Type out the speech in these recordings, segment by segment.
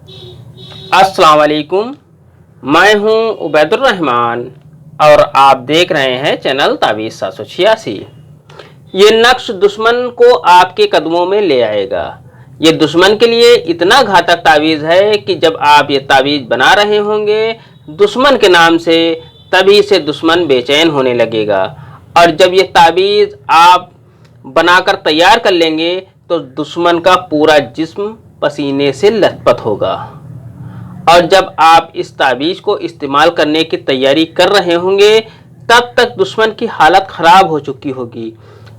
अस्सलाम वालेकुम। मैं हूं उबैदुर रहमान और आप देख रहे हैं चैनल तावीज़ 786। ये नक्श दुश्मन को आपके कदमों में ले आएगा। ये दुश्मन के लिए इतना घातक तावीज़ है कि जब आप ये तावीज़ बना रहे होंगे दुश्मन के नाम से, तभी से दुश्मन बेचैन होने लगेगा। और जब ये तावीज़ आप बनाकर तैयार कर लेंगे तो दुश्मन का पूरा जिस्म पसीने से लथपथ होगा। और जब आप इस तावीज़ को इस्तेमाल करने की तैयारी कर रहे होंगे तब तक दुश्मन की हालत ख़राब हो चुकी होगी।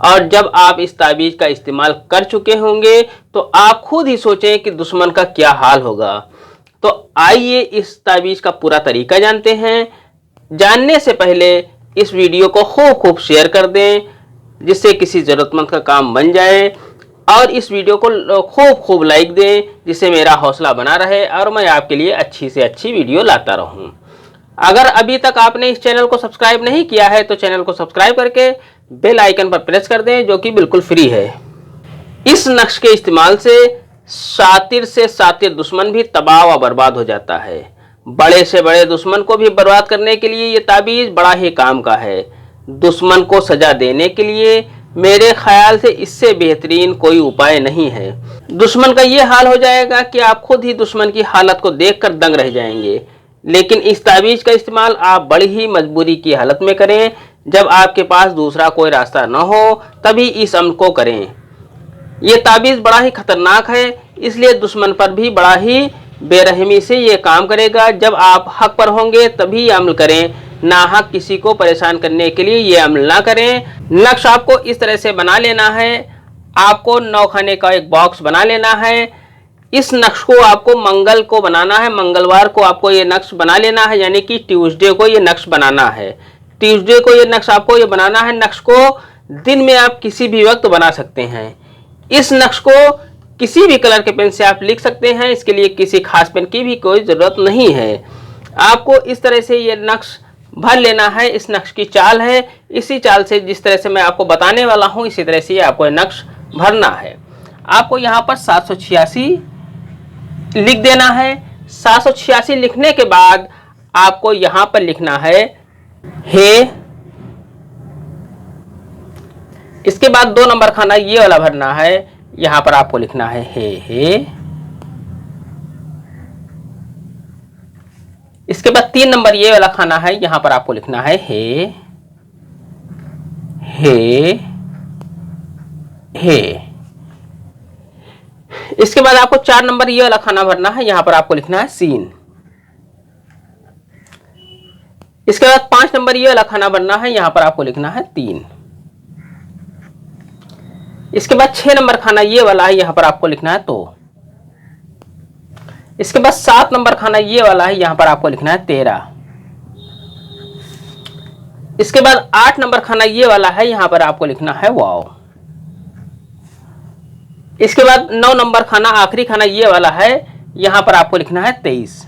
और जब आप इस तावीज़ का इस्तेमाल कर चुके होंगे तो आप खुद ही सोचें कि दुश्मन का क्या हाल होगा। तो आइए इस तावीज़ का पूरा तरीका जानते हैं। जानने से पहले इस वीडियो को खूब शेयर कर दें जिससे किसी ज़रूरतमंद का काम बन जाए, और इस वीडियो को खूब लाइक दें जिससे मेरा हौसला बना रहे और मैं आपके लिए अच्छी से अच्छी वीडियो लाता रहूं। अगर अभी तक आपने इस चैनल को सब्सक्राइब नहीं किया है तो चैनल को सब्सक्राइब करके बेल आइकन पर प्रेस कर दें, जो कि बिल्कुल फ्री है। इस नक्श के इस्तेमाल से सातिर दुश्मन भी तबाह व बर्बाद हो जाता है। बड़े से बड़े दुश्मन को भी बर्बाद करने के लिए ये तावीज़ बड़ा ही काम का है। दुश्मन को सजा देने के लिए मेरे ख्याल से इससे बेहतरीन कोई उपाय नहीं है। दुश्मन का ये हाल हो जाएगा कि आप खुद ही दुश्मन की हालत को देखकर दंग रह जाएंगे। लेकिन इस तावीज़ का इस्तेमाल आप बड़ी ही मजबूरी की हालत में करें, जब आपके पास दूसरा कोई रास्ता न हो तभी इस अमल को करें। ये तावीज़ बड़ा ही खतरनाक है, इसलिए दुश्मन पर भी बड़ा ही बेरहमी से ये काम करेगा। जब आप हक पर होंगे तभी अमल करें, नाहक किसी को परेशान करने के लिए ये अमल ना करें। नक्श आपको इस तरह से बना लेना है। आपको 9 खाने का एक बॉक्स बना लेना है। इस नक्श को आपको मंगल को बनाना है, मंगलवार को आपको ये नक्श बना लेना है, यानी कि ट्यूसडे को ये नक्श बनाना है। ट्यूसडे को ये नक्श आपको ये बनाना है। नक्श को दिन में आप किसी भी वक्त बना सकते हैं। इस नक्श को किसी भी कलर के पेन से आप लिख सकते हैं, इसके लिए किसी खास पेन की भी कोई ज़रूरत नहीं है। आपको इस तरह से ये नक्श भर लेना है। इस नक्श की चाल है, इसी चाल से जिस तरह से मैं आपको बताने वाला हूं इसी तरह से आपको नक्श भरना है। आपको यहाँ पर 786 लिख देना है। 786 लिखने के बाद आपको यहाँ पर लिखना है हे। इसके बाद 2 नंबर खाना ये वाला भरना है, यहाँ पर आपको लिखना है हे। इसके बाद 3 नंबर ये वाला खाना है, यहां पर आपको लिखना है हे। इसके बाद आपको 4 नंबर ये वाला खाना भरना है, यहां पर आपको लिखना है सीन। इसके बाद 5 नंबर ये वाला खाना भरना है, यहां पर आपको लिखना है 3। इसके बाद 6 नंबर खाना ये वाला है, यहां पर आपको लिखना है तो। इसके बाद 7 नंबर खाना ये वाला है, यहां पर आपको लिखना है 13। इसके बाद 8 नंबर खाना ये वाला है, यहां पर आपको लिखना है वाओ। इसके बाद 9 नंबर खाना आखिरी खाना ये वाला है, यहां पर आपको लिखना है 23।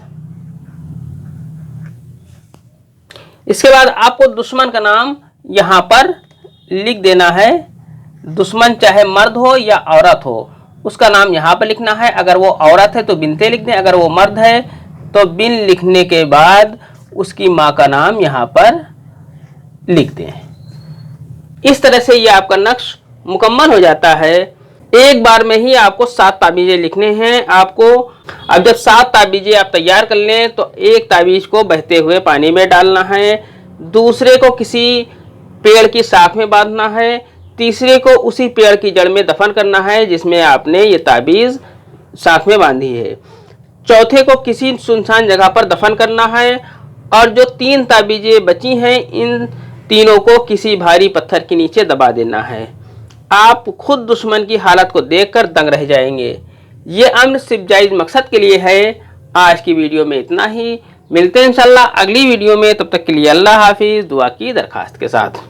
इसके बाद आपको दुश्मन का नाम यहां पर लिख देना है। दुश्मन चाहे मर्द हो या औरत हो, उसका नाम यहाँ पर लिखना है। अगर वो औरत है तो बिनते लिख दें, अगर वो मर्द है तो बिन लिखने के बाद उसकी माँ का नाम यहाँ पर लिख दें। इस तरह से ये आपका नक्श मुकम्मल हो जाता है। एक बार में ही आपको 7 तावीज़ें लिखने हैं आपको। अब जब 7 तावीज़ें आप तैयार कर लें तो एक तावीज़ को बहते हुए पानी में डालना है, दूसरे को किसी पेड़ की शाख में बांधना है, तीसरे को उसी पेड़ की जड़ में दफन करना है जिसमें आपने ये तावीज़ शाख में बांधी है, चौथे को किसी सुनसान जगह पर दफन करना है, और जो 3 तावीज़ें बची हैं इन तीनों को किसी भारी पत्थर के नीचे दबा देना है। आप खुद दुश्मन की हालत को देखकर दंग रह जाएंगे। ये अमल सिर्फ जायज़ मकसद के लिए है। आज की वीडियो में इतना ही। मिलते हैं इंशाल्लाह अगली वीडियो में, तब तक के लिए अल्लाह हाफिज़, दुआ की दरखास्त के साथ।